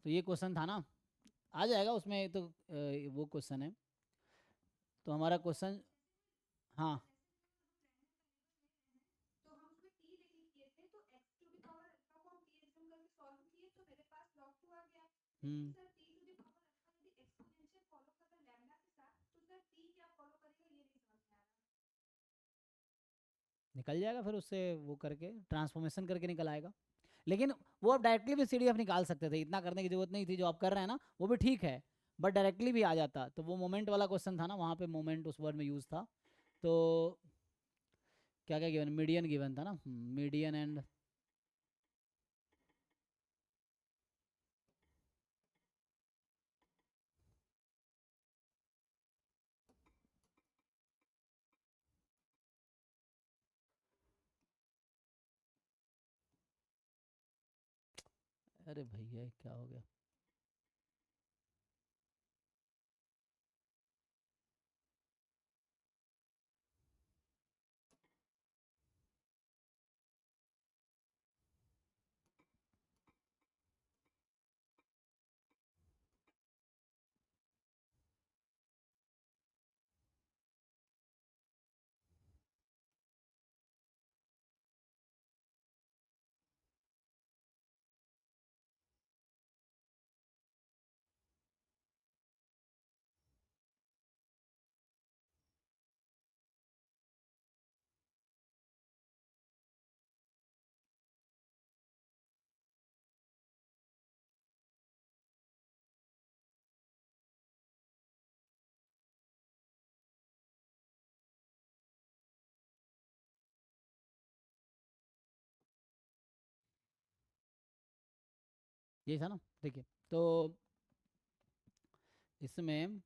तो ये क्वेश्चन था ना, आ जाएगा उसमें तो वो क्वेश्चन है। तो हमारा क्वेश्चन, हाँ। हम्म। निकल जाएगा फिर उससे, वो करके ट्रांसफॉर्मेशन करके निकल आएगा। लेकिन वो आप डायरेक्टली भी सीडीएफ निकाल सकते थे, इतना करने की जरूरत नहीं थी। जो आप कर रहे हैं ना वो भी ठीक है, बट डायरेक्टली भी आ जाता। तो वो मोमेंट वाला क्वेश्चन था ना, वहाँ पे मोमेंट उस वर्ड में यूज था। तो क्या क्या गिवन, मीडियन गिवन था ना, मीडियन एंड, अरे भैया क्या हो गया। यही था ना, देखिए। तो इसमें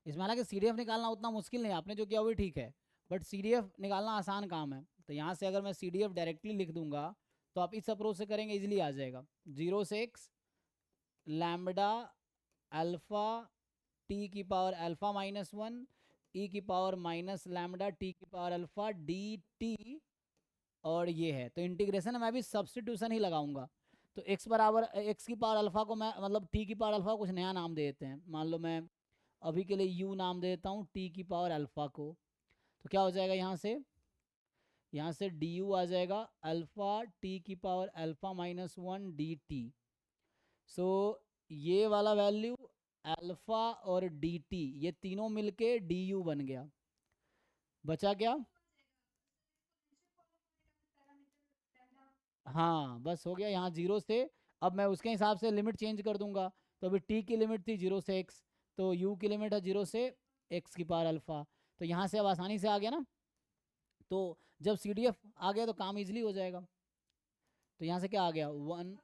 इसमें हालांकि सीडीएफ निकालना उतना मुश्किल नहीं है, आपने जो किया वही ठीक है, बट सीडीएफ निकालना आसान काम है। तो यहाँ से अगर मैं सीडीएफ डायरेक्टली लिख दूंगा तो आप इस अप्रोच से करेंगे, इजीली आ जाएगा। 0 से x लैम्बडा अल्फा टी की पावर अल्फा -1 ई की पावर माइनस लैम्बडा टी की पावर अल्फा डी टी। और ये है तो इंटीग्रेशन मैं भी सब्सटीट्यूशन ही लगाऊंगा। तो x बराबर x की पावर अल्फा को मैं, मतलब t की पावर अल्फा को कुछ नया नाम दे देते हैं। मान लो मैं अभी के लिए u नाम दे देता हूँ t की पावर अल्फा को। तो क्या हो जाएगा, यहाँ से du आ जाएगा अल्फा t की पावर अल्फा -1 dt। सो ये वाला वैल्यू अल्फा और dt, ये तीनों मिलके du बन गया। बचा क्या, हाँ बस हो गया। यहाँ 0 से, अब मैं उसके हिसाब से लिमिट चेंज कर दूंगा। तो अभी t की लिमिट थी 0 से x, तो u की लिमिट है 0 से x की पावर अल्फा। तो यहाँ से अब आसानी से आ गया ना। तो जब CDF आ गया तो काम इजीली हो जाएगा। तो यहाँ से क्या आ गया, 1,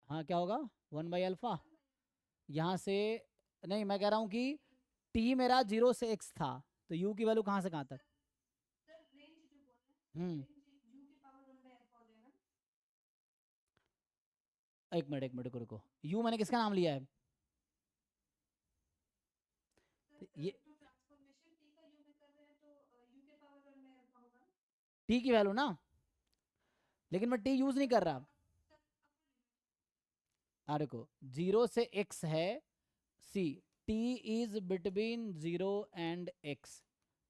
हाँ क्या होगा, 1/अल्फा। यहाँ से नहीं, मैं कह रहा हूँ कि t मेरा 0 से x था, तो u की वैल्यू कहाँ से कहाँ तक। हम्म। एक मिनट रुको रुको, u मैंने किसका नाम लिया है, तो ये t की वैल्यू ना, लेकिन मैं t यूज नहीं कर रहा। देखो 0 से x है, सी t is between 0 and x।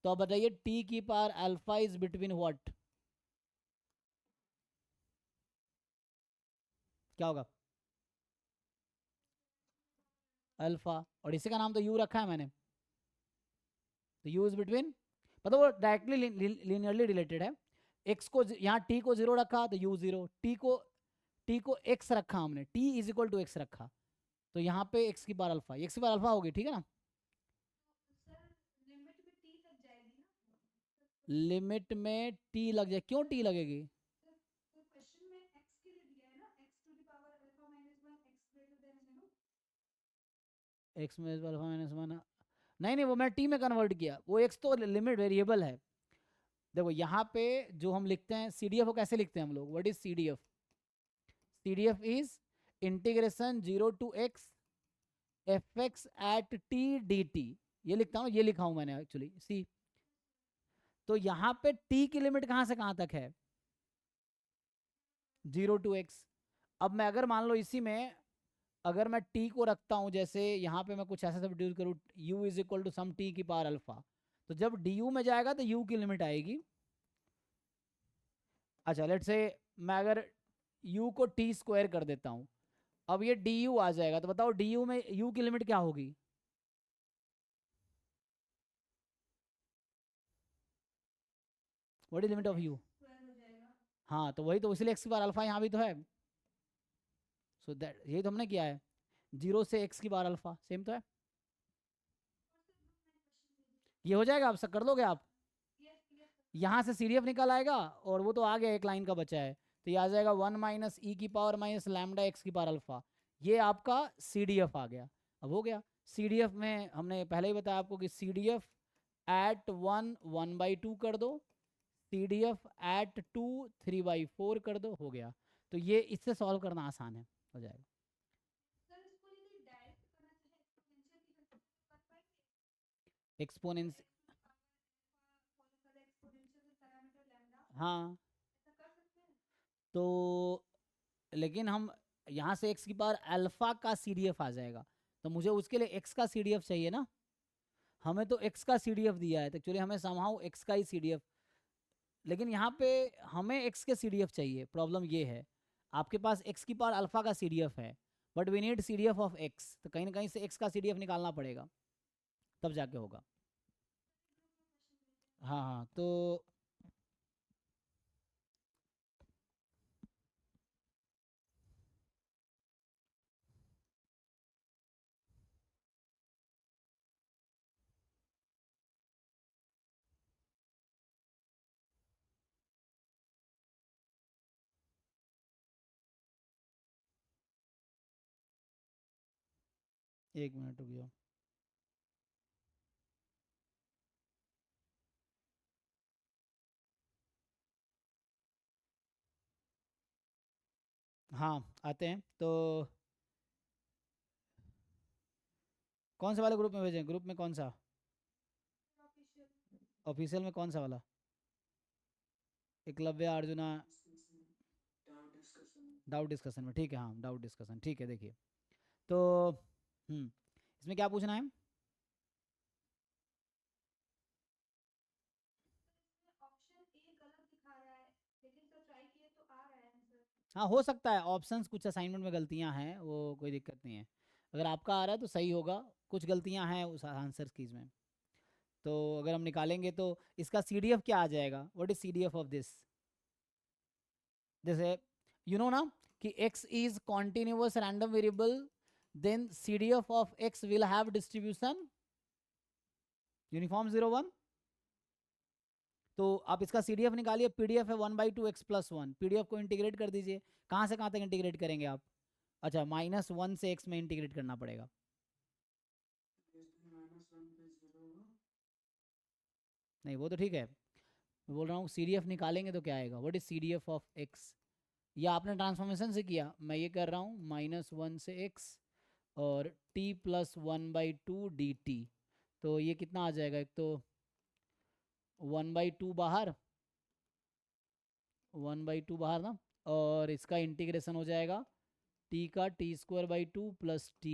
तो अब बताइए t की power alpha is between what, क्या होगा, अल्फा। और इसी का नाम तो u रखा है मैंने। तो u इज बिटवीन, मतलब वो डायरेक्टली लीनियरली रिलेटेड है। x को यहाँ t को 0 रखा तो u 0, t को x रखा हमने, t is equal to x रखा। तो यहाँ पे x की पावर अल्फा, x की पावर अल्फा होगी, ठीक है ना। लिमिट में t लग जाए, क्यों t लगेगी, x में अल्फा -1, नहीं नहीं वो मैं t में कन्वर्ट किया, वो x तो लिमिट वेरिएबल है। देखो यहाँ पे जो हम लिखते हैं CDF को कैसे लिखते हैं हम लोग, what is CDF, CDF is integration 0 to x F x at T D T, ये लिखता हूँ, ये लिखा हूँ मैंने एक्चुअली सी। तो यहाँ पे टी की लिमिट कहाँ से कहाँ तक है? 0 to x। अब मैं अगर मान लो इसी में अगर मैं t को रखता हूँ, जैसे यहाँ पे मैं कुछ ऐसा सब्स्टिट्यूट करूँ, u is equal to some t की पावर अल्फा, तो जब du में जाएगा तो u की लिमिट आएगी। अच्छा लेट से मैं अगर u को t स्क्वायर कर देता हूँ, अब ये du आ जाएगा, तो बताओ du में u की लिमिट क्या होगी? What is limit of u? हाँ तो वही तो, इसलिए x की पावर अल्फा यहाँ भी तो है। सो दैट यही तो हमने किया है, 0 से x की पावर अल्फा सेम तो है। ये हो जाएगा, आप सब कर लोगे आप? यहाँ से सी डी एफ निकल आएगा, और वो तो आ गया, एक लाइन का बचा है, तो ये आ जाएगा 1 माइनस ई की पावर माइनस लैम्डा एक्स की पावर अल्फा। ये आपका सी डी एफ आ गया। अब हो गया, सी डी एफ में हमने पहले ही बताया आपको कि सी डी एफ एट 1 1/2 कर दो, सी डी एफ एट 2 3/4 कर दो, हो गया। तो ये इससे सॉल्व करना आसान है, हो जाएगा। एक्सपोनेंस, हाँ तो लेकिन हम यहाँ से x की पावर अल्फा का सी डी एफ आ जाएगा, तो मुझे उसके लिए x का सी डी एफ चाहिए ना। हमें तो x का सी डी एफ दिया है, तो एक्चुअली हमें समहाउ x का ही सी डी एफ, लेकिन यहाँ पे हमें x के सी डी एफ चाहिए। प्रॉब्लम ये है, आपके पास x की पावर अल्फा का सी डी एफ है, but we need C D F of x, तो कहीं ना कहीं से x का सी डी एफ निकालना पड़ेगा, तब जाके होगा। हाँ हाँ तो 1 मिनट रुक जाओ। हाँ आते हैं, तो कौन से वाले ग्रुप में भेजें? ग्रुप में कौन सा? ऑफिशियल में कौन सा वाला? एकलव्य अर्जुना डाउट डिस्कशन में, ठीक है, हाँ डाउट डिस्कशन, ठीक है। देखिए तो इसमें क्या पूछना है? हाँ हो सकता है ऑप्शंस कुछ असाइनमेंट में गलतियां हैं, वो कोई दिक्कत नहीं है। अगर आपका आ रहा है तो सही होगा, कुछ गलतियां हैं उस आंसर कीज में। तो अगर हम निकालेंगे तो इसका सी डी एफ क्या आ जाएगा? What is C D F of this? जैसे यू नो ना कि x is continuous random variable, then C D F of x will have distribution uniform 0 1। तो आप इसका सी डी एफ निकालिए, पी डी एफ है 1/2 x+1, पी डी एफ को integrate कर दीजिए। कहाँ से कहाँ तक इंटीग्रेट करेंगे आप? अच्छा -1 से x में इंटीग्रेट करना पड़ेगा। नहीं वो तो ठीक है, मैं बोल रहा हूँ सी डी एफ निकालेंगे तो क्या आएगा? What is C D F of x? या आपने ट्रांसफॉर्मेशन से किया, मैं ये कर रहा हूँ -1 से x और t प्लस 1/2 dt। तो ये कितना आ जाएगा? एक तो 1/2 बाहर, 1/2 बाहर ना, और इसका इंटीग्रेशन हो जाएगा t का t² 2 प्लस t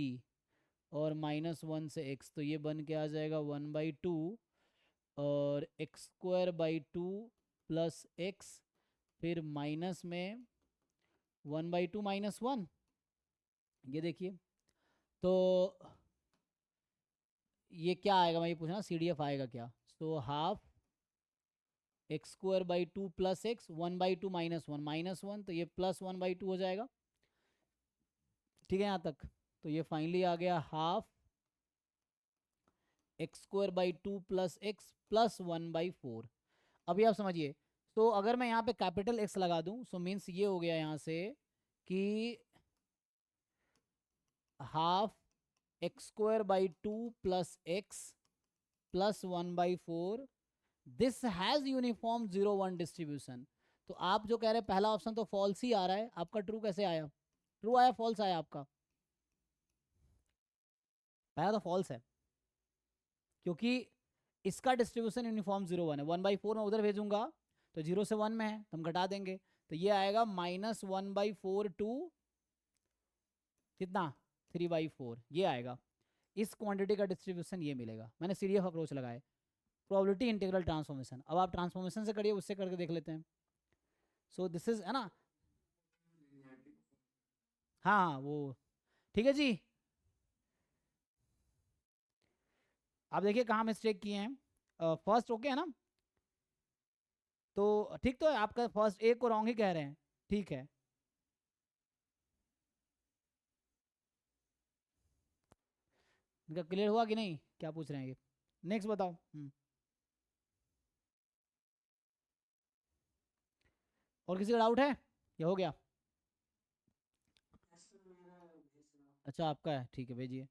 और -1 से x, तो ये बन के आ जाएगा 1/2 और x² 2 प्लस x, फिर माइनस में 1/2 -1। ये देखिए तो ये क्या आएगा, मैं ये पूछना सी डी एफ आएगा क्या? So half x² 2 plus x, 1/2 -1 तो ये +1/2 हो जाएगा। ठीक है यहाँ तक? तो ये फाइनली आ गया half x² 2 plus x plus 1/4। अभी आप समझिए, तो अगर मैं यहाँ पे कैपिटल X लगा दूं, सो मीन्स ये हो गया यहाँ से कि half x² 2 plus x plus 1/4, this has uniform 0 1 distribution. तो आप जो कह रहे हैं पहला ऑप्शन तो फॉल्स ही आ रहा है, आपका ट्रू कैसे आया? ट्रू आया फॉल्स आया आपका? पहला तो फॉल्स है, क्योंकि इसका डिस्ट्रीब्यूशन यूनिफॉर्म 0 1 है। 1/4 मैं उधर भेजूंगा तो 0 से 1 में है, तो हम घटा देंगे, तो ये आएगा -1/4 टू कितना 3/4, ये आएगा। इस क्वांटिटी का डिस्ट्रीब्यूशन ये मिलेगा। मैंने सीडीएफ अप्रोच लगाया, प्रोबेबिलिटी इंटीग्रल ट्रांसफॉर्मेशन। अब आप ट्रांसफॉर्मेशन से करिए, उससे करके देख लेते हैं। सो दिस इज है ना, हाँ हाँ वो ठीक है जी। आप देखिए कहाँ मिस्टेक किए हैं। फर्स्ट ओके है ना, तो ठीक तो है आपका, फर्स्ट एक को रॉन्ग ही कह रहे हैं, ठीक है। इनका क्लियर हुआ कि नहीं, क्या पूछ रहे हैं ये, नेक्स्ट बताओ। और किसी का डाउट है, ये हो गया? अच्छा आपका है, ठीक है भेजिए।